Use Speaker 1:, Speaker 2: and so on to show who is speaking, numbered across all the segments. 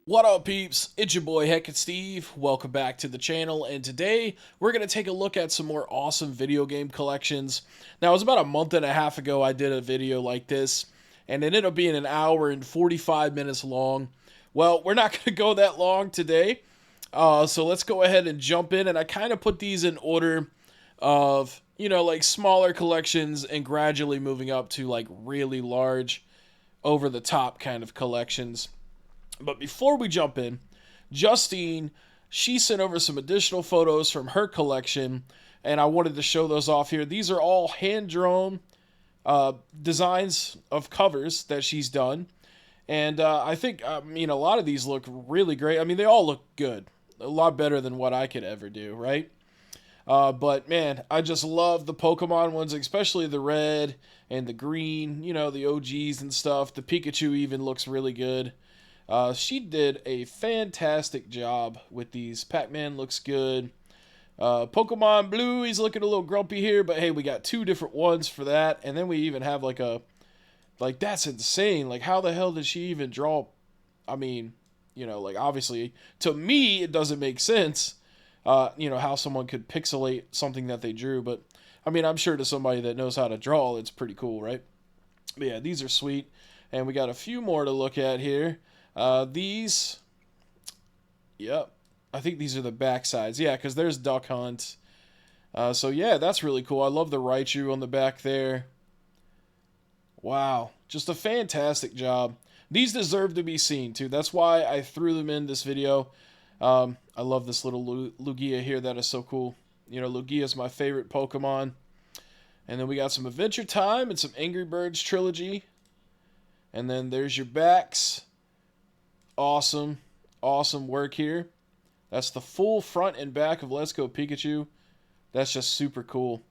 Speaker 1: What up, peeps? It's your boy Heckin Steve. Welcome back to the channel, and today we're going to take a look at some more awesome video game collections. Now, it was about a month and a half ago I did a video like this, and it ended up being an hour and 45 minutes long. Well, we're not going to go that long today, so let's go ahead and jump in, and I kind of put these in order of, like smaller collections and gradually moving up to like really large, over-the-top kind of collections. But before we jump in, Justine, she sent over some additional photos from her collection, and I wanted to show those off here. These are all hand-drawn designs of covers that she's done. And I think, a lot of these look really great. I mean, they all look good. A lot better than what I could ever do, right? But man, I just love the Pokemon ones, especially the red and the green, the OGs and stuff. The Pikachu even looks really good. She did a fantastic job with these. Pac-Man looks good. Pokemon Blue, he's looking a little grumpy here, but hey, we got two different ones for that. And then we even have that's insane. Like, how the hell did she even draw? I mean, obviously, to me, it doesn't make sense, how someone could pixelate something that they drew. But, I mean, I'm sure to somebody that knows how to draw, it's pretty cool, right? But yeah, these are sweet. And we got a few more to look at here. These, yep, I think these are the back sides. Yeah, because there's Duck Hunt. So yeah, that's really cool. I love the Raichu on the back there. Wow, just a fantastic job. These deserve to be seen too. That's why I threw them in this video. I love this little Lugia here. That is so cool. Lugia is my favorite Pokemon. And then we got some Adventure Time and some Angry Birds Trilogy. And then there's your backs. Awesome work here. That's the full front and back of Let's Go Pikachu. That's just super cool.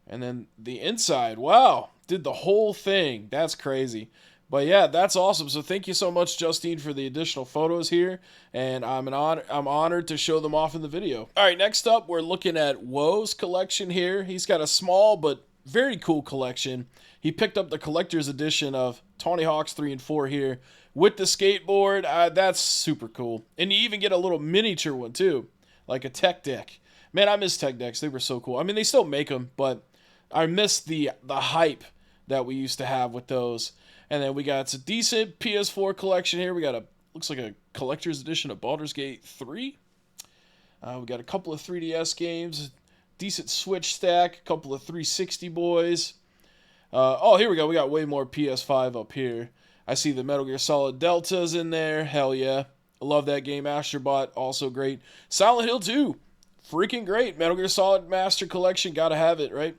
Speaker 1: And then the inside, wow, did the whole thing. That's crazy. But yeah, that's awesome. So thank you so much, Justine, for the additional photos here, and I'm honored to show them off in the video. All right, next up, we're looking at Woe's collection here. He's got a small but very cool collection. He picked up the collector's edition of Tony Hawk's 3 and 4 here with the skateboard. That's super cool. And you even get a little miniature one too, like a tech deck. Man, I miss tech decks. They were so cool. I mean, they still make them, but I miss the hype that we used to have with those. And then we got a decent PS4 collection here. We got looks like a collector's edition of Baldur's Gate 3. We got a couple of 3DS games, decent Switch stack, a couple of 360 boys. Here we go. We got way more PS5 up here. I see the Metal Gear Solid Delta's in there. Hell yeah. I love that game. Astrobot, also great. Silent Hill 2, freaking great. Metal Gear Solid Master Collection, gotta have it, right?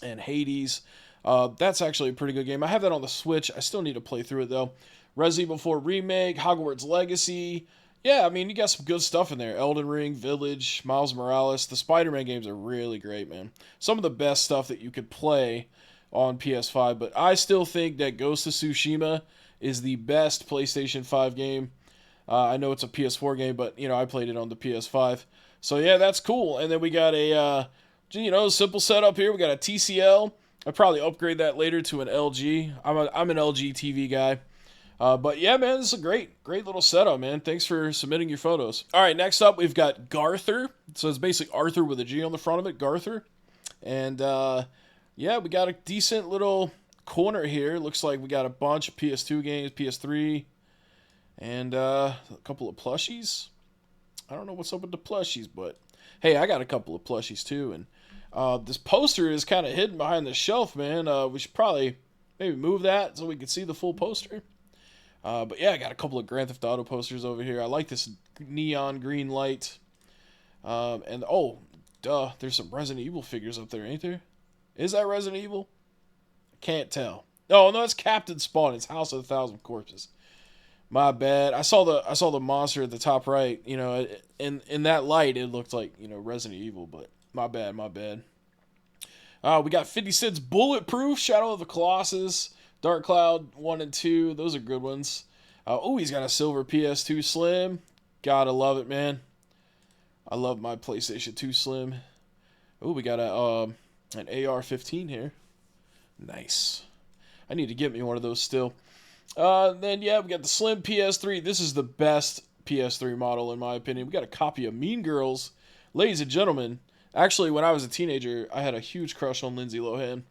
Speaker 1: And Hades. That's actually a pretty good game. I have that on the Switch. I still need to play through it, though. Resident Evil 4 Remake, Hogwarts Legacy. Yeah, I mean, you got some good stuff in there. Elden Ring, Village, Miles Morales. The Spider-Man games are really great, man. Some of the best stuff that you could play on PS5, but I still think that Ghost of Tsushima is the best PlayStation 5 game. I know it's a PS4 game, but, I played it on the PS5. So, yeah, that's cool. And then we got a, simple setup here. We got a TCL. I'll probably upgrade that later to an LG. I'm an LG TV guy. But yeah, man, this is a great little setup, man. Thanks for submitting your photos. All right, next up, we've got Garther. So it's basically Arthur with a G on the front of it, Garther. And yeah, we got a decent little corner here. Looks like we got a bunch of PS2 games, PS3, and a couple of plushies. I don't know what's up with the plushies, but hey, I got a couple of plushies too. And this poster is kind of hidden behind the shelf, man. We should probably maybe move that so we can see the full poster. But yeah, I got a couple of Grand Theft Auto posters over here. I like this neon green light. And oh, duh, there's some Resident Evil figures up there, ain't there? Is that Resident Evil? I can't tell. Oh no, it's Captain Spawn. It's House of a Thousand Corpses. My bad. I saw the monster at the top right. In that light, it looked like Resident Evil. But my bad. We got 50 Cent's Bulletproof, Shadow of the Colossus, Dark Cloud 1 and 2. Those are good ones. He's got a silver PS2 Slim. Gotta love it, man. I love my PlayStation 2 Slim. We got an AR-15 here. Nice. I need to get me one of those still. Then, yeah, we got the Slim PS3. This is the best PS3 model, in my opinion. We got a copy of Mean Girls. Ladies and gentlemen, actually, when I was a teenager, I had a huge crush on Lindsay Lohan.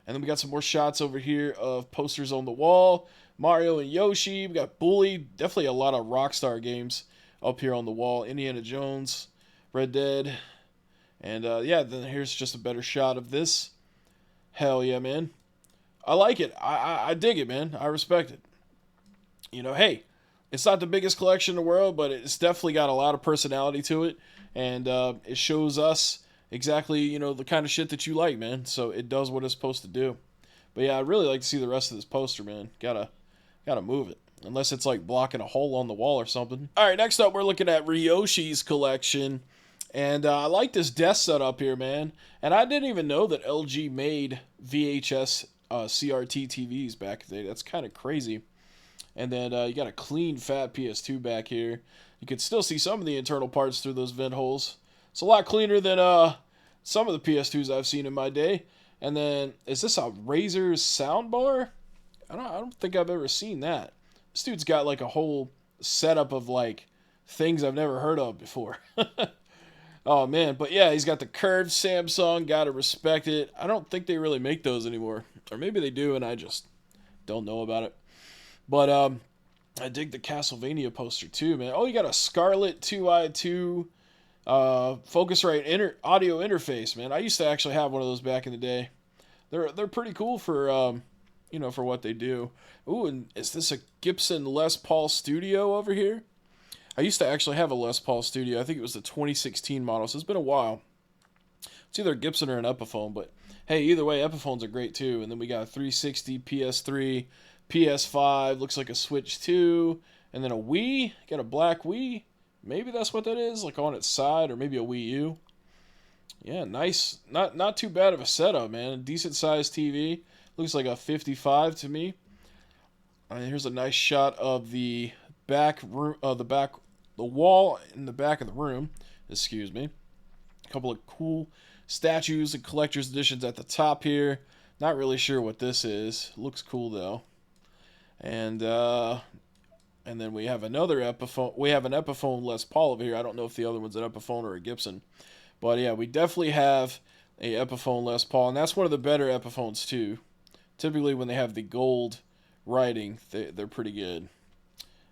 Speaker 1: And then we got some more shots over here of posters on the wall. Mario and Yoshi. We got Bully. Definitely a lot of Rockstar games up here on the wall. Indiana Jones, Red Dead. And, yeah, then here's just a better shot of this. Hell yeah, man. I like it. I dig it, man. I respect it. You know, hey, it's not the biggest collection in the world, but it's definitely got a lot of personality to it. And it shows us exactly, you know, the kind of shit that you like, man. So it does what it's supposed to do. But yeah, I'd really like to see the rest of this poster, man. Gotta move it. Unless it's like blocking a hole on the wall or something. All right, next up, we're looking at Ryoshi's collection. And I like this desk setup here, man. And I didn't even know that LG made VHS CRT TVs back in the day. That's kind of crazy. And then you got a clean, fat PS2 back here. You can still see some of the internal parts through those vent holes. It's a lot cleaner than some of the PS2s I've seen in my day. And then, is this a Razer soundbar? I don't think I've ever seen that. This dude's got like a whole setup of like things I've never heard of before. Oh man, but yeah, he's got the curved Samsung. Gotta respect it. I don't think they really make those anymore, or maybe they do, and I just don't know about it. But I dig the Castlevania poster too, man. Oh, you got a Scarlett 2i2 Focusrite audio interface, man. I used to actually have one of those back in the day. They're pretty cool for you know, for what they do. Ooh, and is this a Gibson Les Paul Studio over here? I used to actually have a Les Paul Studio. I think it was the 2016 model, so it's been a while. It's either a Gibson or an Epiphone, but hey, either way, Epiphones are great too. And then we got a 360, PS3, PS5, looks like a Switch 2, and then a Wii. Got a black Wii. Maybe that's what that is, like on its side, or maybe a Wii U. Yeah, nice. Not too bad of a setup, man. Decent sized TV. Looks like a 55 to me. Here's a nice shot of the back room, the wall in the back of the room. Excuse me. A couple of cool statues and collector's editions at the top here. Not really sure what this is. Looks cool though. And then we have another Epiphone. We have an Epiphone Les Paul over here. I don't know if the other one's an Epiphone or a Gibson. But yeah, we definitely have a Epiphone Les Paul, and that's one of the better Epiphones too. Typically when they have the gold writing, they're pretty good.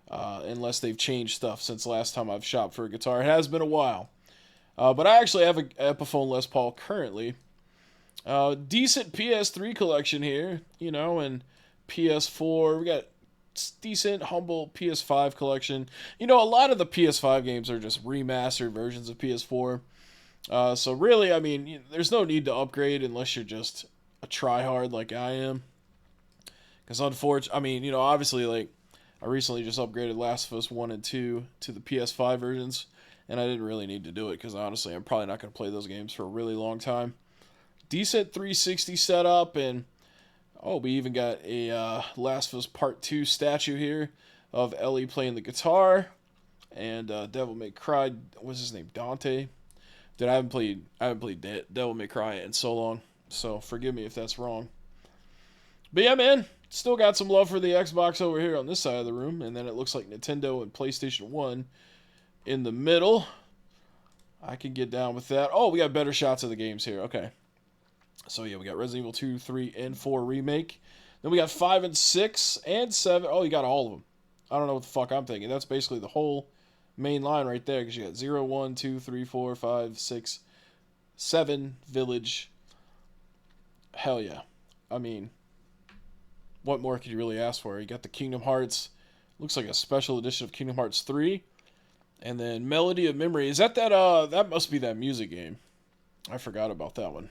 Speaker 1: Unless they've changed stuff since last time I've shopped for a guitar. It has been a while. But I actually have an Epiphone Les Paul currently. Decent PS3 collection here, you know, and PS4. We got decent, humble PS5 collection. You know, a lot of the PS5 games are just remastered versions of PS4. So really, I mean, there's no need to upgrade unless you're just a tryhard like I am. Because unfortunately, I mean, you know, obviously, like, I recently just upgraded Last of Us 1 and 2 to the PS5 versions, and I didn't really need to do it because honestly, I'm probably not going to play those games for a really long time. Decent 360 setup, and oh, we even got a Last of Us Part 2 statue here of Ellie playing the guitar, and Devil May Cry. What's his name? Dante. Dude, I haven't played Devil May Cry in so long, so forgive me if that's wrong. But yeah, man. Still got some love for the Xbox over here on this side of the room. And then it looks like Nintendo and PlayStation 1 in the middle. I can get down with that. Oh, we got better shots of the games here. Okay. So, yeah, we got Resident Evil 2, 3, and 4 Remake. Then we got 5 and 6 and 7. Oh, you got all of them. I don't know what the fuck I'm thinking. That's basically the whole main line right there. Because you got 0, 1, 2, 3, 4, 5, 6, 7, Village. Hell yeah. I mean, what more could you really ask for? You got the Kingdom Hearts. Looks like a special edition of Kingdom Hearts 3. And then Melody of Memory. Is that that must be that music game. I forgot about that one. And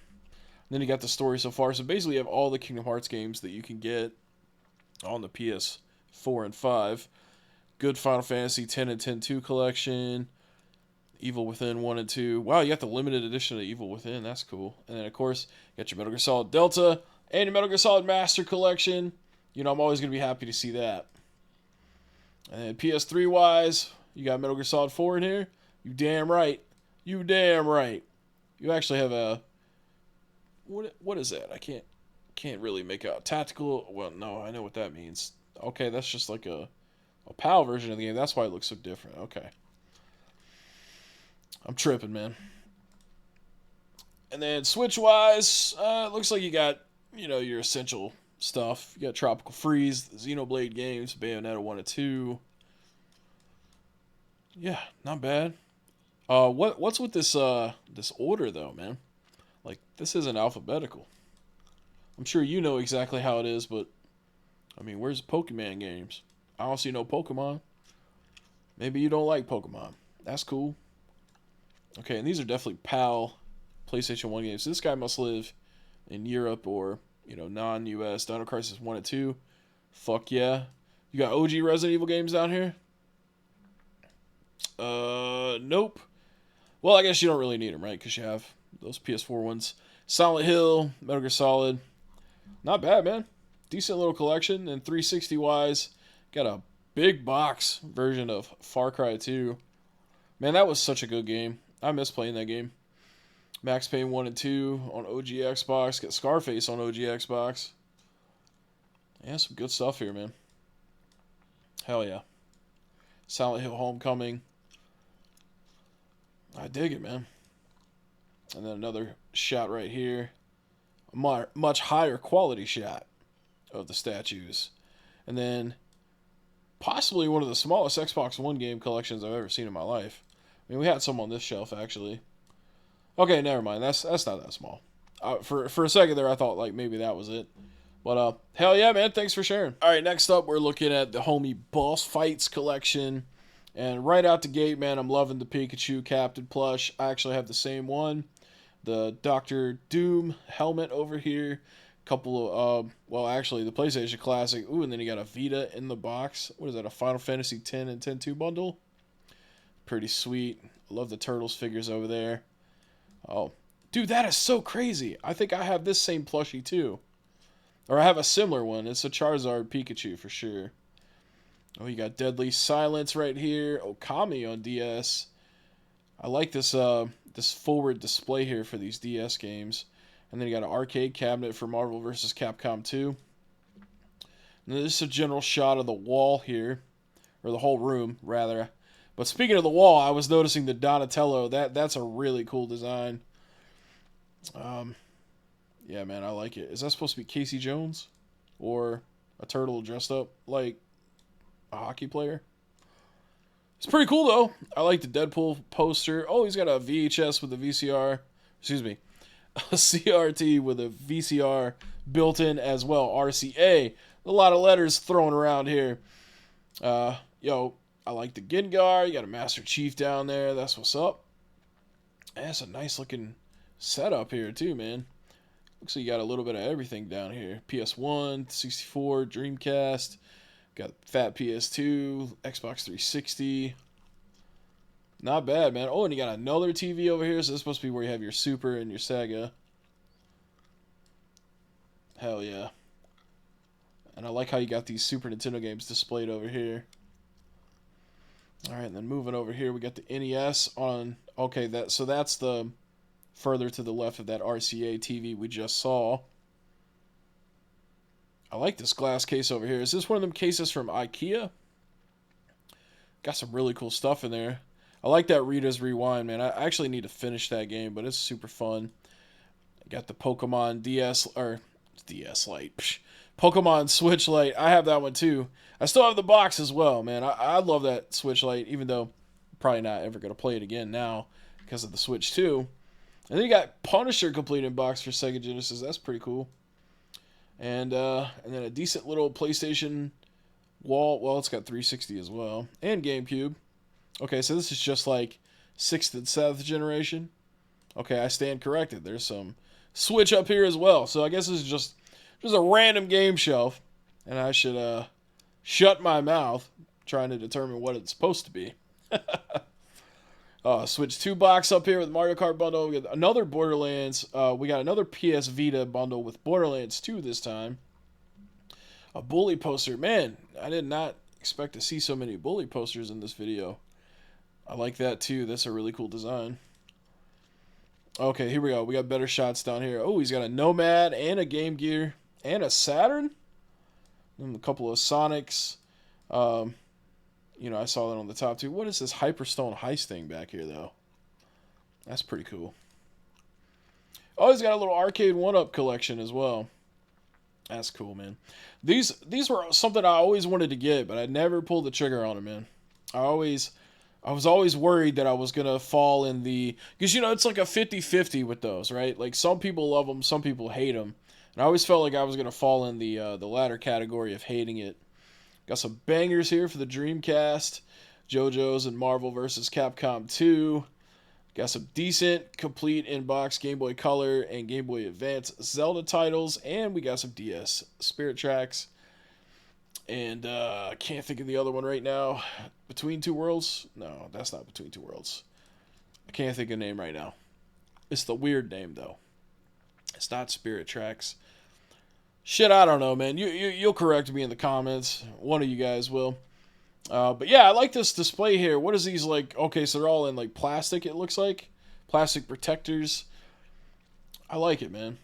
Speaker 1: then you got the story so far. So basically you have all the Kingdom Hearts games that you can get on the PS4 and 5. Good Final Fantasy X and X-2 collection. Evil Within 1 and 2. Wow, you got the limited edition of Evil Within. That's cool. And then, of course, you got your Metal Gear Solid Delta and your Metal Gear Solid Master Collection. You know, I'm always going to be happy to see that. And then PS3-wise, you got Metal Gear Solid 4 in here. You damn right. You damn right. You actually have a... What is that? I can't really make out. Tactical... Well, no, I know what that means. Okay, that's just like a PAL version of the game. That's why it looks so different. Okay. I'm tripping, man. And then Switch-wise, it looks like you got, your essential stuff. You got Tropical Freeze, the Xenoblade games, Bayonetta 1 and 2. Yeah, not bad. What's with this order though, man? Like, this isn't alphabetical. I'm sure you know exactly how it is, but I mean, where's Pokemon games? I don't see no Pokemon. Maybe you don't like Pokemon. That's cool. Okay, and these are definitely PAL PlayStation 1 games. This guy must live in Europe or, non-US. Dino Crisis 1 and 2. Fuck yeah. You got OG Resident Evil games down here? Nope. Well, I guess you don't really need them, right? Because you have those PS4 ones. Silent Hill, Metal Gear Solid. Not bad, man. Decent little collection. And 360-wise, got a big box version of Far Cry 2. Man, that was such a good game. I miss playing that game. Max Payne 1 and 2 on OG Xbox. Got Scarface on OG Xbox. Yeah, some good stuff here, man. Hell yeah. Silent Hill Homecoming. I dig it, man. And then another shot right here. A much higher quality shot of the statues. And then possibly one of the smallest Xbox One game collections I've ever seen in my life. I mean, we had some on this shelf, actually. Okay, never mind. That's not that small. For a second there, I thought, like, maybe that was it. But, hell yeah, man. Thanks for sharing. All right, next up, we're looking at the homie Boss Fights collection. And right out the gate, man, I'm loving the Pikachu Captain plush. I actually have the same one. The Dr. Doom helmet over here. Couple of, well, actually, the PlayStation Classic. Ooh, and then you got a Vita in the box. What is that, a Final Fantasy X and 10-2 bundle? Pretty sweet. Love the Turtles figures over there. Oh, dude, that is so crazy. I think I have this same plushie, too. Or I have a similar one. It's a Charizard Pikachu for sure. Oh, you got Deadly Silence right here. Okami on DS. I like this this forward display here for these DS games. And then you got an arcade cabinet for Marvel vs. Capcom 2. And this is a general shot of the wall here. Or the whole room, rather. But speaking of the wall, I was noticing the Donatello. That's a really cool design. Yeah, man, I like it. Is that supposed to be Casey Jones? Or a turtle dressed up like a hockey player? It's pretty cool, though. I like the Deadpool poster. Oh, he's got a VHS with a VCR. Excuse me. A CRT with a VCR built in as well. RCA. A lot of letters thrown around here. Yo, I like the Gengar. You got a Master Chief down there. That's what's up. That's a nice looking setup here, too, man. Looks like you got a little bit of everything down here. PS1, 64, Dreamcast. Got fat PS2, Xbox 360. Not bad, man. Oh, and you got another TV over here. So this is supposed to be where you have your Super and your Sega. Hell yeah. And I like how you got these Super Nintendo games displayed over here. Alright, and then moving over here, we got the NES on... Okay, that's the further to the left of that RCA TV we just saw. I like this glass case over here. Is this one of them cases from IKEA? Got some really cool stuff in there. I like that Rita's Rewind, man. I actually need to finish that game, but it's super fun. I got the Pokemon DS Lite. Psh, Pokemon Switch Lite. I have that one too. I still have the box as well, man. I love that Switch Lite, even though I'm probably not ever going to play it again now because of the Switch 2. And then you got Punisher complete in box for Sega Genesis. That's pretty cool. And then a decent little PlayStation wall. Well, it's got 360 as well. And GameCube. Okay, so this is just like 6th and 7th generation. Okay, I stand corrected. There's some Switch up here as well. So I guess this is just a random game shelf. And I should shut my mouth trying to determine what it's supposed to be. Switch 2 box up here with Mario Kart bundle. We got another Borderlands. We got another PS Vita bundle with Borderlands 2 this time. A Bully poster. Man, I did not expect to see so many Bully posters in this video. I like that too. That's a really cool design. Okay, here we go. We got better shots down here. Oh, he's got a Nomad and a Game Gear and a Saturn. And a couple of Sonics. Um, I saw that on the top too. What is this Hyperstone Heist thing back here, though? That's pretty cool. Oh, he's got a little arcade one-up collection as well. That's cool, man. These were something I always wanted to get, but I never pulled the trigger on them, man. I was always worried that I was gonna fall in the, because it's like a 50-50 with those, right? Like some people love them, some people hate them, and I always felt like I was gonna fall in the latter category of hating it. Got some bangers here for the Dreamcast, JoJo's and Marvel vs. Capcom 2. Got some decent, complete in-box Game Boy Color and Game Boy Advance Zelda titles, and we got some DS Spirit Tracks. And I can't think of the other one right now. Between Two Worlds? No, that's not Between Two Worlds. I can't think of the name right now. It's the weird name, though. It's not Spirit Tracks. Shit, I don't know, man. You'll correct me in the comments. One of you guys will. But yeah, I like this display here. What is these like? Okay, so they're all in like plastic, it looks like. Plastic protectors. I like it, man.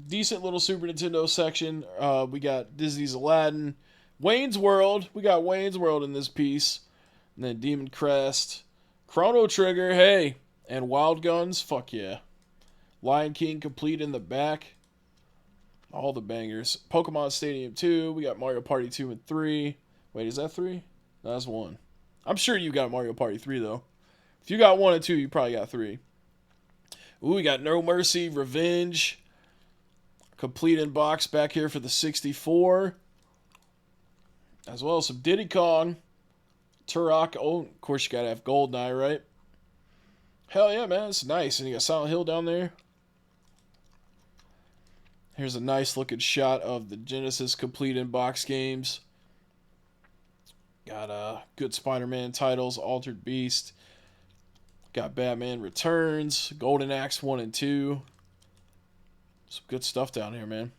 Speaker 1: Decent little Super Nintendo section. We got Disney's Aladdin. Wayne's World. We got Wayne's World in this piece. And then Demon Crest. Chrono Trigger, hey. And Wild Guns, fuck yeah. Lion King complete in the back. All the bangers. Pokemon Stadium 2. We got Mario Party 2 and 3. Wait, is that 3? No, that's 1. I'm sure you got Mario Party 3, though. If you got 1 and 2, you probably got 3. Ooh, we got No Mercy, Revenge. Complete in box back here for the 64. As well as some Diddy Kong. Turok. Oh, of course you gotta have Goldeneye, right? Hell yeah, man. It's nice. And you got Silent Hill down there. Here's a nice looking shot of the Genesis complete in box games. Got good Spider-Man titles, Altered Beast. Got Batman Returns, Golden Axe 1 and 2. Some good stuff down here, man.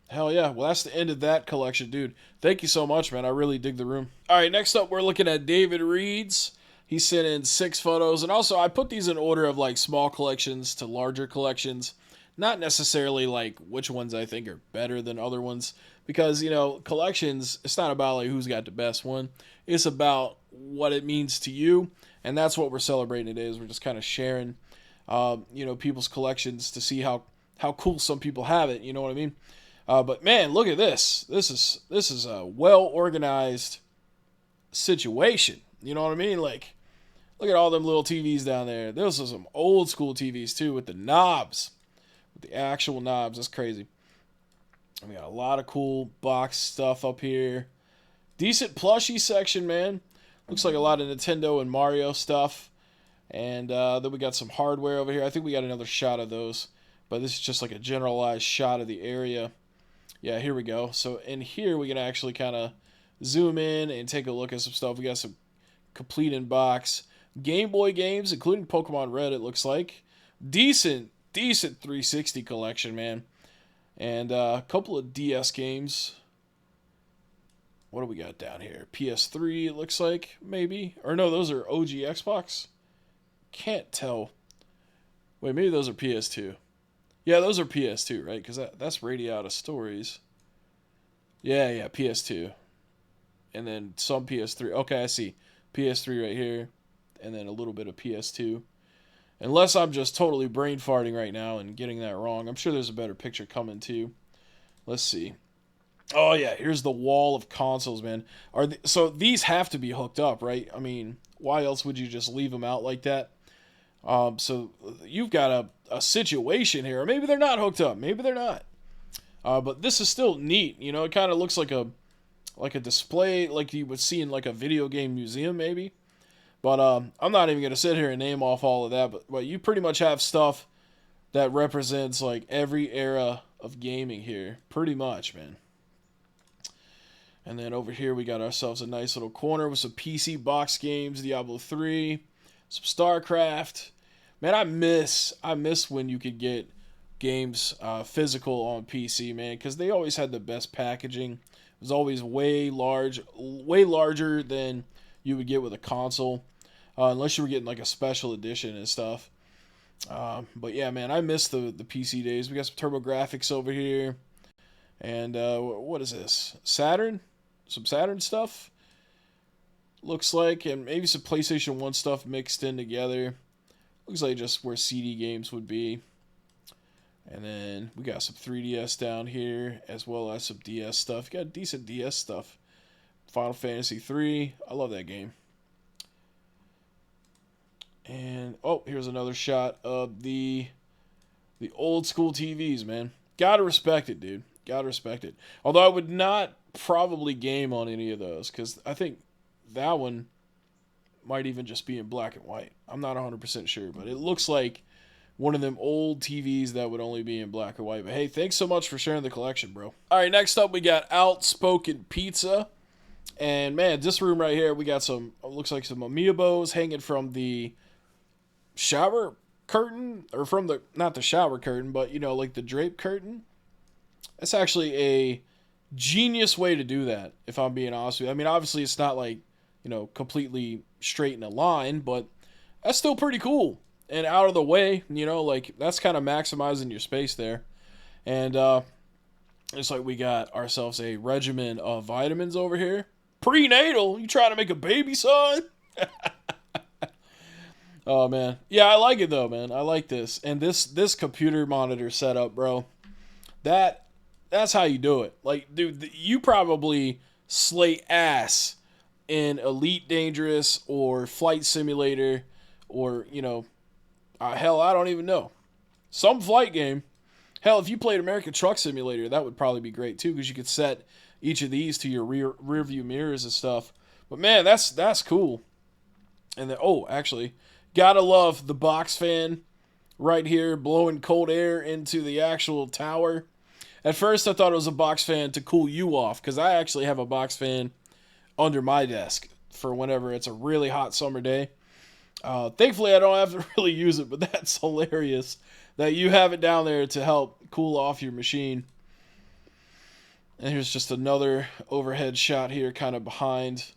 Speaker 1: Hell yeah. Well, that's the end of that collection, dude. Thank you so much, man. I really dig the room. All right, next up, we're looking at David Reed's. He sent in 6 photos. And also, I put these in order of, like, small collections to larger collections. Not necessarily, like, which ones I think are better than other ones. Because, collections, it's not about, like, who's got the best one. It's about what it means to you. And that's what we're celebrating today, is we're just kind of sharing, people's collections to see how cool some people have it. You know what I mean? But man, look at this. This is a well-organized situation. You know what I mean? Like, look at all them little TVs down there. Those are some old school TVs too, with the knobs. With the actual knobs. That's crazy. And we got a lot of cool box stuff up here. Decent plushie section, man. Looks like a lot of Nintendo and Mario stuff. And then we got some hardware over here. I think we got another shot of those. But this is just like a generalized shot of the area. Yeah, here we go. So in here, we can actually kind of zoom in and take a look at some stuff. We got some complete in box Game Boy games, including Pokemon Red, it looks like. Decent 360 collection, man. And a couple of DS games. What do we got down here? PS3, it looks like, maybe. Or no, those are OG Xbox. Can't tell. Wait, maybe those are PS2. Yeah, those are PS2, right? Because that's Radiata Stories. Yeah, PS2. And then some PS3. Okay, I see. PS3 right here. And then a little bit of PS2. Unless I'm just totally brain farting right now and getting that wrong. I'm sure there's a better picture coming too. Let's see. Oh, yeah, here's the wall of consoles, man. So these have to be hooked up, right? I mean, why else would you just leave them out like that? So you've got a situation here. Or maybe they're not hooked up. Maybe they're not. But this is still neat. It kind of looks like a display like you would see in like a video game museum maybe. But I'm not even going to sit here and name off all of that. But you pretty much have stuff that represents like every era of gaming here. Pretty much, man. And then over here we got ourselves a nice little corner with some PC box games. Diablo 3. Some StarCraft. Man, I miss when you could get games physical on PC, man, because they always had the best packaging. It was always way larger than you would get with a console, unless you were getting like a special edition and stuff. But yeah, man, I miss the PC days. We got some TurboGrafx over here, And what is this? Saturn? Some Saturn stuff? Looks like, and maybe some PlayStation 1 stuff mixed in together. Looks like just where CD games would be. And then we got some 3DS down here, as well as some DS stuff. Got decent DS stuff. Final Fantasy 3. I love that game. And, oh, here's another shot of the old school TVs, man. Gotta respect it, dude. Gotta respect it. Although I would not probably game on any of those, because I think that one might even just be in black and white. I'm not 100% sure, but it looks like one of them old TVs that would only be in black and white. But hey, thanks so much for sharing the collection, bro. All right, next up we got Outspoken Pizza. And man, this room right here, we got some, looks like some amiibos hanging from the shower curtain, or from the, not the shower curtain, but you know, like the drape curtain. That's actually a genius way to do that, if I'm being honest with you. I mean, obviously it's not like, you know, completely straight in a line, but that's still pretty cool. And out of the way, you know, like that's kind of maximizing your space there. And it's like we got ourselves a regimen of vitamins over here. Prenatal? You trying to make a baby, son? Oh man, yeah, I like it though, man. I like this, and this computer monitor setup, bro. That's how you do it. Like, dude, you probably slay ass in Elite Dangerous or Flight Simulator, or you know, hell, I don't even know, some flight game. Hell, if you played American Truck Simulator, that would probably be great too, because you could set each of these to your rear view mirrors and stuff. But man, that's cool. And then, oh, actually, gotta love the box fan right here, blowing cold air into the actual tower. At first, I thought it was a box fan to cool you off, because I actually have a box fan under my desk for whenever it's a really hot summer day. Thankfully, I don't have to really use it, but that's hilarious that you have it down there to help cool off your machine. And here's just another overhead shot here, kind of behind.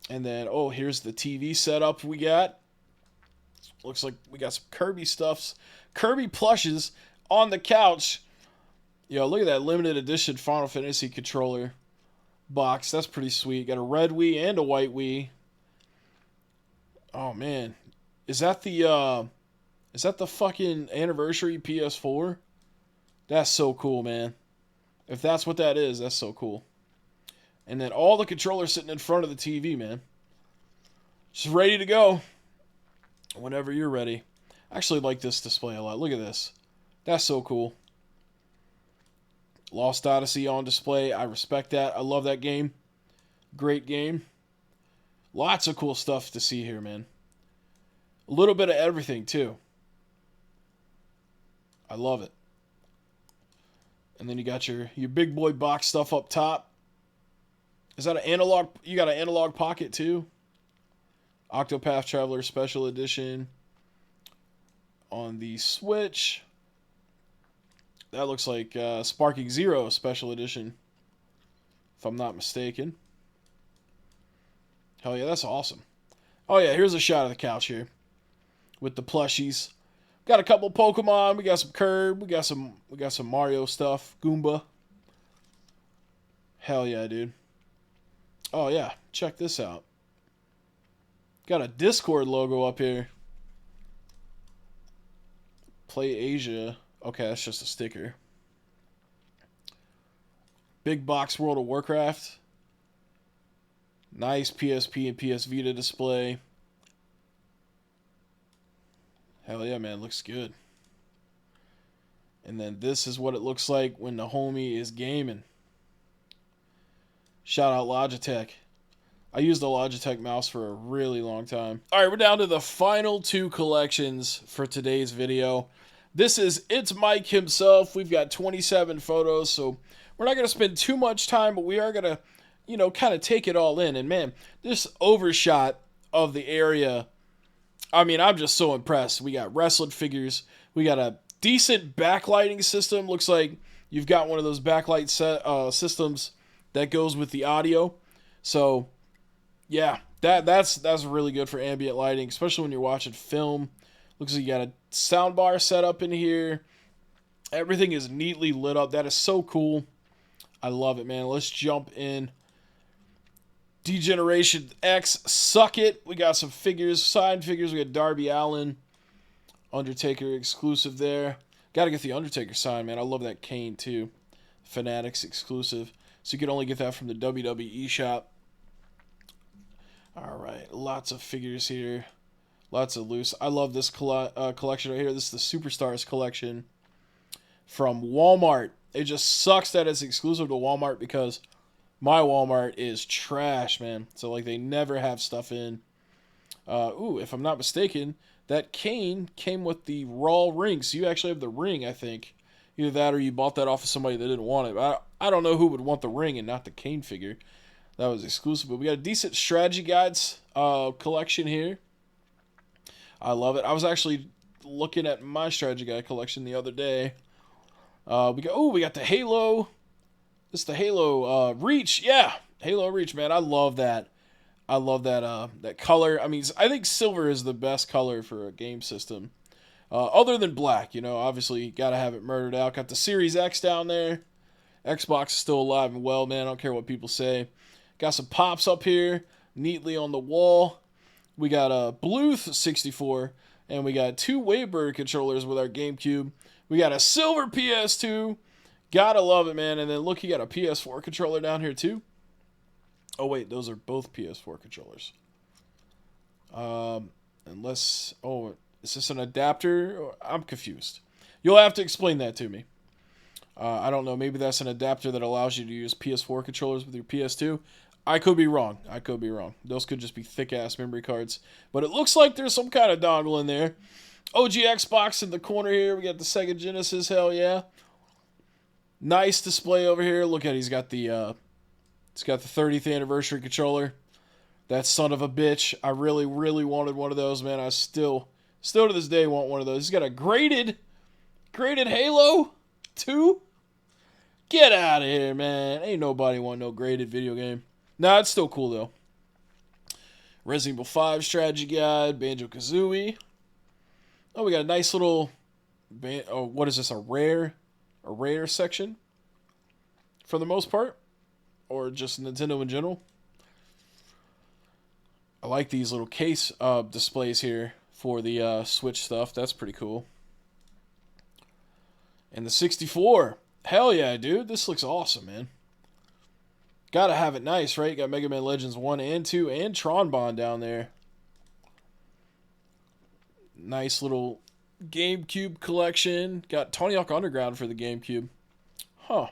Speaker 1: And then, oh, here's the TV setup we got. Looks like we got some Kirby stuffs. Kirby plushes on the couch. Yo, look at that limited edition Final Fantasy controller box. That's pretty sweet. Got a red Wii and a white Wii. Oh, man. Is that the fucking anniversary PS4? That's so cool, man. If that's what that is, that's so cool. And then all the controllers sitting in front of the TV, man. Just ready to go whenever you're ready. I actually like this display a lot. Look at this. That's so cool. Lost Odyssey on display. I respect that. I love that game. Great game. Lots of cool stuff to see here, man. A little bit of everything, too. I love it. And then you got your big boy box stuff up top. Is that an analog? You got an analog pocket, too? Octopath Traveler Special Edition on the Switch. That looks like Sparking Zero Special Edition, if I'm not mistaken. Hell yeah, that's awesome. Oh yeah, here's a shot of the couch here with the plushies. Got a couple Pokemon. We got some Curb. We got some Mario stuff. Goomba. Hell yeah, dude. Oh yeah, check this out. Got a Discord logo up here. Play Asia. Okay, that's just a sticker. Big box World of Warcraft. Nice PSP and PS Vita display. Hell yeah, man. Looks good. And then this is what it looks like when the homie is gaming. Shout out Logitech. I used the Logitech mouse for a really long time. Alright, we're down to the final two collections for today's video. This is It's Mike himself. We've got 27 photos, so we're not going to spend too much time, but we are going to, you know, kind of take it all in. And man, this overshot of the area, I mean, I'm just so impressed. We got wrestling figures. We got a decent backlighting system. Looks like you've got one of those backlight systems that goes with the audio. So, yeah, that's really good for ambient lighting, especially when you're watching film. Looks like you got a sound bar set up in here. Everything is neatly lit up. That is so cool. I love it, man. Let's jump in. Degeneration X, suck it. We got some figures, signed figures. We got Darby Allin, Undertaker exclusive there. Got to get the Undertaker sign, man. I love that Kane, too. Fanatics exclusive. So you can only get that from the WWE shop. All right, lots of figures here. Lots of loose. I love this collection right here. This is the Superstars collection from Walmart. It just sucks that it's exclusive to Walmart because my Walmart is trash, man. So, like, they never have stuff in. Ooh, if I'm not mistaken, that Kane came with the Raw ring. So you actually have the ring, I think. Either that or you bought that off of somebody that didn't want it. I don't know who would want the ring and not the Kane figure. That was exclusive. But we got a decent strategy guides collection here. I love it. I was actually looking at my strategy guide collection the other day. We got the Halo. This is the Halo Reach. Yeah, Halo Reach, man. I love that. I love that color. I mean, I think silver is the best color for a game system. Other than black, you know, obviously, got to have it murdered out. Got the Series X down there. Xbox is still alive and well, man. I don't care what people say. Got some pops up here, neatly on the wall. We got a Bluth 64, and we got 2 Wayburn controllers with our GameCube. We got a silver PS2. Gotta love it, man. And then look, you got a PS4 controller down here, too. Oh, wait, those are both PS4 controllers. Unless, is this an adapter? I'm confused. You'll have to explain that to me. I don't know. Maybe that's an adapter that allows you to use PS4 controllers with your PS2. I could be wrong. Those could just be thick-ass memory cards. But it looks like there's some kind of dongle in there. OG Xbox in the corner here. We got the Sega Genesis. Hell yeah. Nice display over here. Look at it. He's got the 30th anniversary controller. That son of a bitch. I really, really wanted one of those, man. I still to this day want one of those. He's got a graded Halo 2. Get out of here, man. Ain't nobody want no graded video game. Nah, it's still cool, though. Resident Evil 5 strategy guide. Banjo-Kazooie. Oh, we got a nice little... what is this? A rare section? For the most part? Or just Nintendo in general? I like these little case displays here for the Switch stuff. That's pretty cool. And the 64. Hell yeah, dude. This looks awesome, man. Gotta have it nice, right? Got Mega Man Legends 1 and 2 and Tron Bond down there. Nice little GameCube collection. Got Tony Hawk Underground for the GameCube. Huh.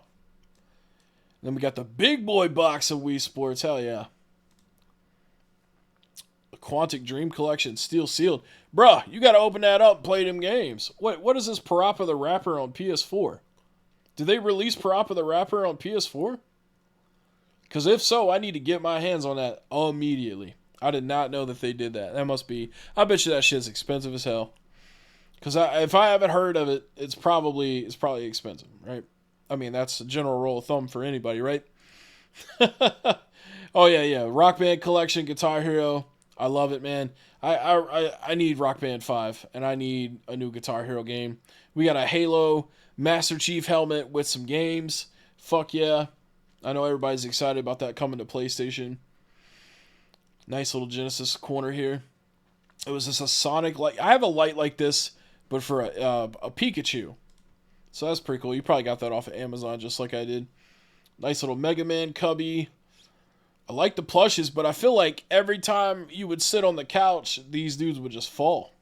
Speaker 1: Then we got the big boy box of Wii Sports. Hell yeah. The Quantic Dream Collection, steel sealed. Bruh, you gotta open that up and play them games. What is this Parappa the Rapper on PS4? Did they release Parappa the Rapper on PS4? Because if so, I need to get my hands on that immediately. I did not know that they did that. That must be... I bet you that shit's expensive as hell. Because if I haven't heard of it, it's probably expensive, right? I mean, that's a general rule of thumb for anybody, right? Oh, yeah. Rock Band Collection, Guitar Hero. I love it, man. I need Rock Band 5, and I need a new Guitar Hero game. We got a Halo Master Chief helmet with some games. Fuck yeah. I know everybody's excited about that coming to PlayStation. Nice little Genesis corner here. It was just a Sonic light. I have a light like this, but for a Pikachu. So that's pretty cool. You probably got that off of Amazon just like I did. Nice little Mega Man cubby. I like the plushes, but I feel like every time you would sit on the couch, these dudes would just fall.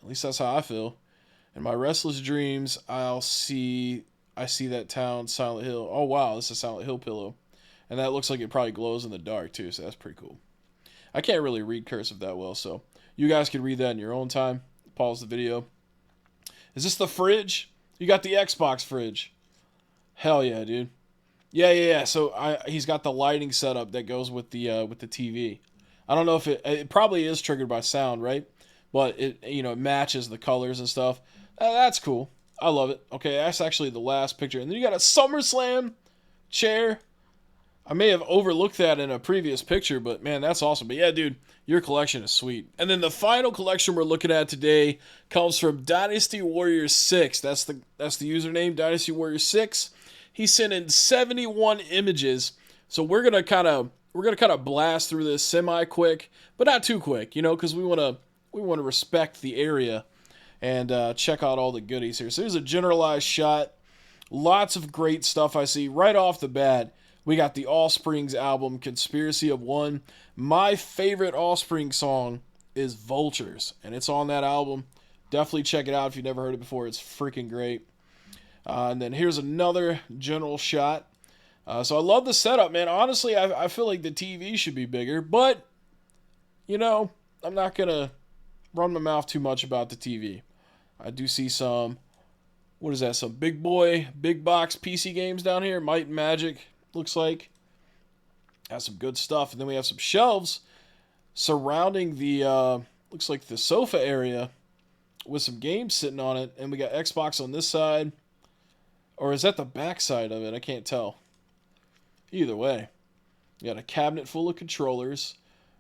Speaker 1: At least that's how I feel. In my restless dreams, I see that town, Silent Hill. Oh, wow, this is a Silent Hill pillow. And that looks like it probably glows in the dark, too, so that's pretty cool. I can't really read cursive that well, so you guys can read that in your own time. Pause the video. Is this the fridge? You got the Xbox fridge. Hell yeah, dude. Yeah. So he's got the lighting setup that goes with the TV. I don't know if it probably is triggered by sound, right? But it matches the colors and stuff. That's cool. I love it. Okay, that's actually the last picture. And then you got a SummerSlam chair. I may have overlooked that in a previous picture, but man, that's awesome. But yeah, dude, your collection is sweet. And then the final collection we're looking at today comes from Dynasty Warriors 6. That's the username, Dynasty Warriors 6. He sent in 71 images. So we're gonna kind of blast through this semi quick, but not too quick, you know, because we want to respect the area and check out all the goodies here. So here's a generalized shot. Lots of great stuff I see right off the bat. We got the Offspring's album, Conspiracy of One. My favorite Offspring song is Vultures, and it's on that album. Definitely check it out if you've never heard it before. It's freaking great. And then here's another general shot. So I love the setup, man. Honestly, I feel like the TV should be bigger, but, you know, I'm not going to run my mouth too much about the TV. I do see some, what is that, some big box PC games down here. Might and Magic, looks like. Has some good stuff. And then we have some shelves surrounding the, looks like the sofa area with some games sitting on it. And we got Xbox on this side. Or is that the back side of it? I can't tell. Either way. We got a cabinet full of controllers.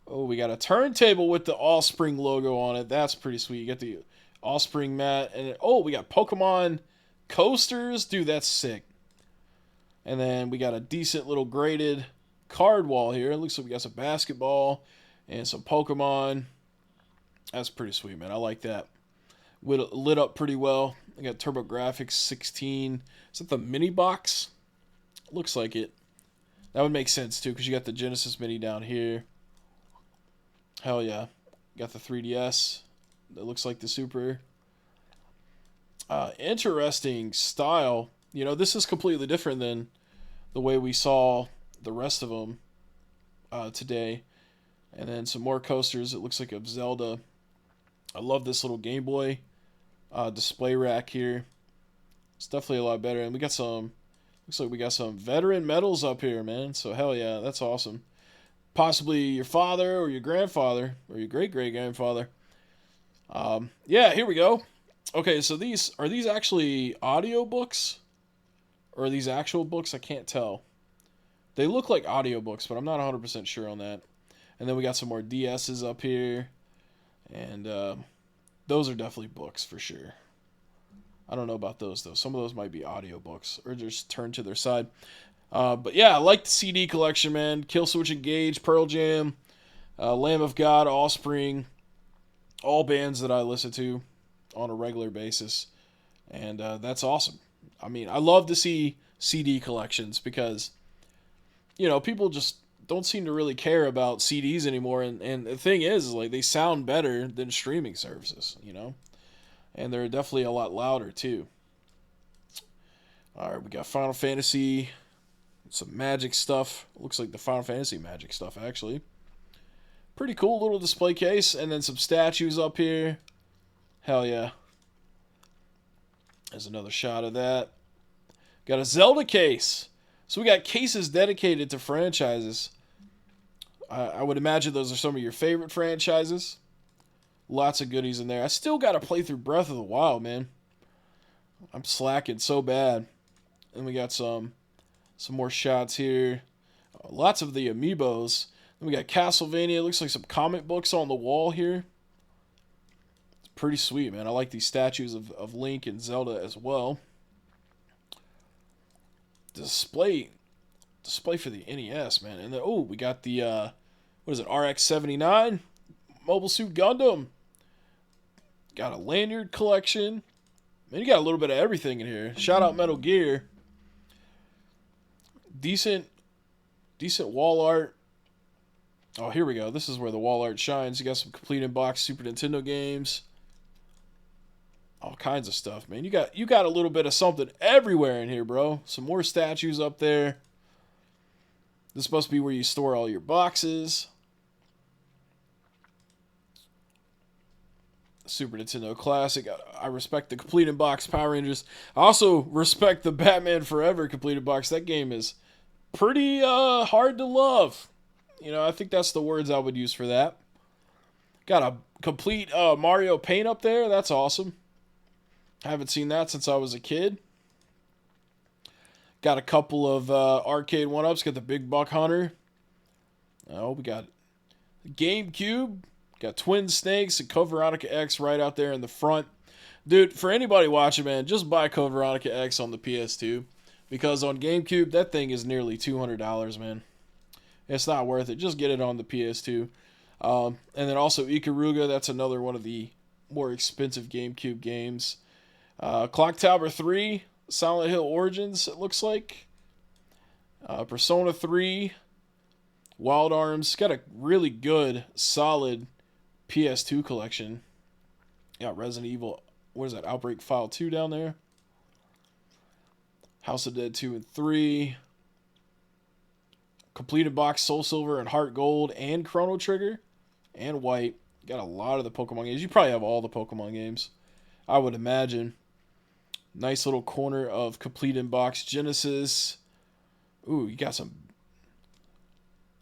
Speaker 1: Oh, we got a turntable with the Offspring logo on it. That's pretty sweet. You got the Offspring mat. And we got Pokemon coasters. Dude, that's sick. And then we got a decent little graded card wall here. It looks like we got some basketball and some Pokemon. That's pretty sweet, man. I like that. Lit up pretty well. I got TurboGrafx 16. Is that the mini box? Looks like it. That would make sense too, because you got the Genesis Mini down here. Hell yeah. Got the 3DS. That looks like the Super. Interesting style. You know, this is completely different than the way we saw the rest of them today. And then some more coasters. It looks like a Zelda. I love this little Game Boy display rack here. It's definitely a lot better. And we got some, looks like we got some veteran medals up here, man. So hell yeah, that's awesome. Possibly your father or your grandfather or your great-great-grandfather. Yeah, here we go. Okay, so are these actually audio books? Or are these actual books? I can't tell. They look like audiobooks, but I'm not 100% sure on that. And then we got some more DSs up here. And those are definitely books for sure. I don't know about those, though. Some of those might be audiobooks or just turned to their side. But yeah, I like the CD collection, man. Killswitch Engage, Pearl Jam, Lamb of God, Offspring. All bands that I listen to on a regular basis. And that's awesome. I mean, I love to see CD collections because, you know, people just don't seem to really care about CDs anymore. And the thing is, like, they sound better than streaming services, you know? And they're definitely a lot louder, too. All right, we got Final Fantasy, some Magic stuff. Looks like the Final Fantasy Magic stuff, actually. Pretty cool little display case. And then some statues up here. Hell yeah. There's another shot of that. Got a Zelda case. So we got cases dedicated to franchises. I would imagine those are some of your favorite franchises. Lots of goodies in there. I still got to play through Breath of the Wild, man. I'm slacking so bad. And we got some more shots here. Lots of the amiibos. Then we got Castlevania. It looks like some comic books on the wall here. Pretty sweet, man. I like these statues of Link and Zelda as well. Display for the NES, man. And then, we got the, what is it, RX-79? Mobile Suit Gundam. Got a lanyard collection. Man, you got a little bit of everything in here. Shout out Metal Gear. Decent wall art. Oh, here we go. This is where the wall art shines. You got some complete in-box Super Nintendo games. All kinds of stuff, man. You got a little bit of something everywhere in here, bro. Some more statues up there. This must be where you store all your boxes. Super Nintendo Classic. I respect the complete in box Power Rangers. I also respect the Batman Forever complete in box. That game is pretty hard to love. You know, I think that's the words I would use for that. Got a complete Mario Paint up there. That's awesome. Haven't seen that since I was a kid. Got a couple of arcade one-ups. Got the Big Buck Hunter. Oh, we got GameCube. Got Twin Snakes and Code Veronica X right out there in the front. Dude, for anybody watching, man, just buy Code Veronica X on the PS2. Because on GameCube, that thing is nearly $200, man. It's not worth it. Just get it on the PS2. And then also Ikaruga. That's another one of the more expensive GameCube games. Clock Tower 3. Silent Hill Origins, it looks like. Persona 3. Wild Arms. Got a really good, solid PS2 collection. Got Resident Evil, what is that, Outbreak File 2 down there. House of Dead 2 and 3. Completed box Soul Silver and Heart Gold and Chrono Trigger and White. Got a lot of the Pokemon games. You probably have all the Pokemon games, I would imagine. Nice little corner of complete in box Genesis. Ooh, you got some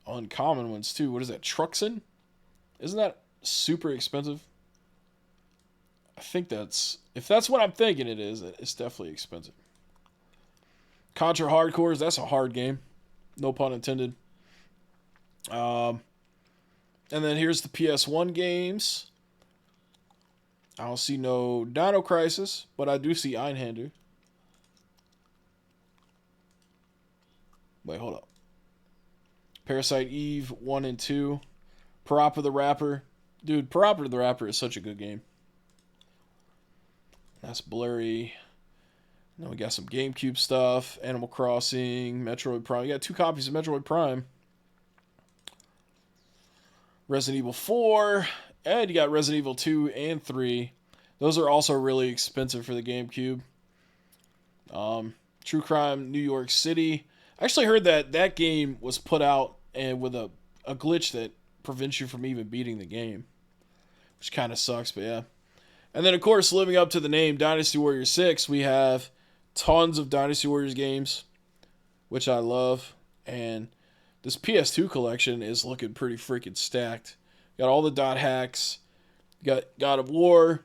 Speaker 1: uncommon ones too. What is that? Truxin? Isn't that super expensive? I think that's, if that's what I'm thinking it is, it's definitely expensive. Contra Hardcores, that's a hard game. No pun intended. And then here's the PS1 games. I don't see no Dino Crisis, but I do see Einhander. Wait, hold up. Parasite Eve 1 and 2. Parappa the Rapper. Dude, Parappa the Rapper is such a good game. That's blurry. Then we got some GameCube stuff. Animal Crossing. Metroid Prime. You got 2 copies of Metroid Prime. Resident Evil 4. And you got Resident Evil 2 and 3. Those are also really expensive for the GameCube. True Crime New York City. I actually heard that that game was put out and with a glitch that prevents you from even beating the game. Which kind of sucks, but yeah. And then, of course, living up to the name Dynasty Warriors 6, we have tons of Dynasty Warriors games, which I love. And this PS2 collection is looking pretty freaking stacked. Got all the dot hacks. You got God of War,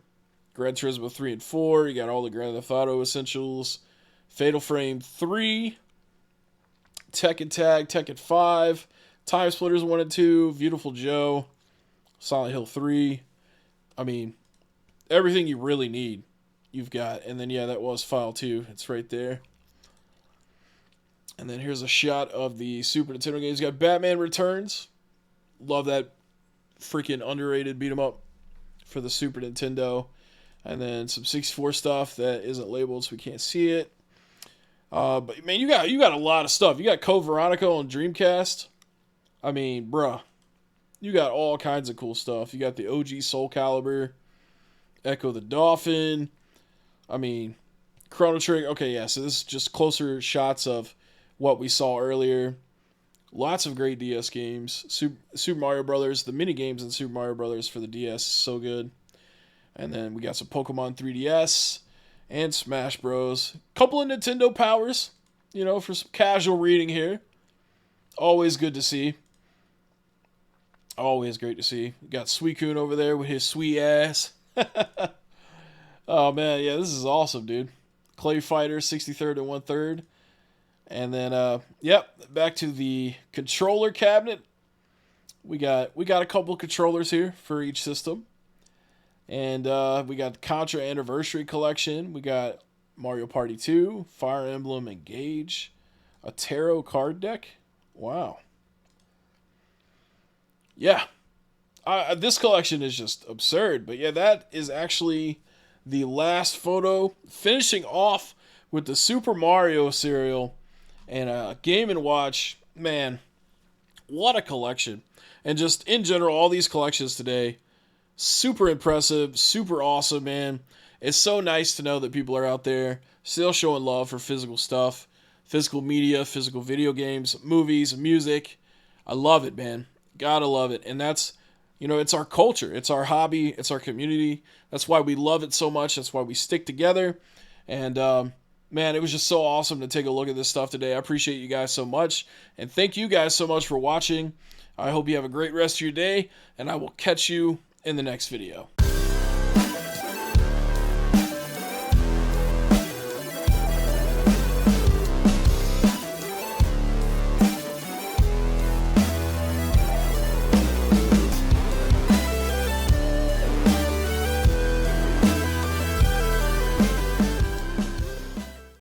Speaker 1: Gran Turismo 3 and 4. You got all the Grand Theft Auto essentials. Fatal Frame 3. Tekken Tag, Tekken 5. Time Splitters 1 and 2. Beautiful Joe. Silent Hill 3. I mean, everything you really need, you've got. And then, yeah, that was File 2. It's right there. And then here's a shot of the Super Nintendo games. You got Batman Returns. Love that freaking underrated beat 'em up for the Super Nintendo. And then some 64 stuff that isn't labeled so we can't see it. But man, you got a lot of stuff. You got Code Veronica on Dreamcast. I mean, bruh. You got all kinds of cool stuff. You got the OG Soul Calibur, Echo the Dolphin. I mean, Chrono Trigger. Okay, yeah, so this is just closer shots of what we saw earlier. Lots of great DS games. Super Mario Brothers. The mini games in Super Mario Brothers for the DS is so good. And then we got some Pokemon 3DS and Smash Bros. Couple of Nintendo powers, you know, for some casual reading here. Always good to see. Always great to see. We got Suicune over there with his sweet ass. Oh, man, yeah, this is awesome, dude. Clay Fighter, 63rd and 1/3. And then, yep, back to the controller cabinet. We got a couple controllers here for each system. And we got the Contra Anniversary Collection. We got Mario Party 2, Fire Emblem Engage, a tarot card deck. Wow. Yeah. This collection is just absurd. But yeah, that is actually the last photo. Finishing off with the Super Mario cereal and Game & Watch. Man, what a collection. And just in general, all these collections today, super impressive, super awesome, man. It's so nice to know that people are out there still showing love for physical stuff, physical media, physical video games, movies, music. I love it, man. Gotta love it. And that's, you know, it's our culture. It's our hobby. It's our community. That's why we love it so much. That's why we stick together. And, man, it was just so awesome to take a look at this stuff today. I appreciate you guys so much. And thank you guys so much for watching. I hope you have a great rest of your day. And I will catch you in the next video.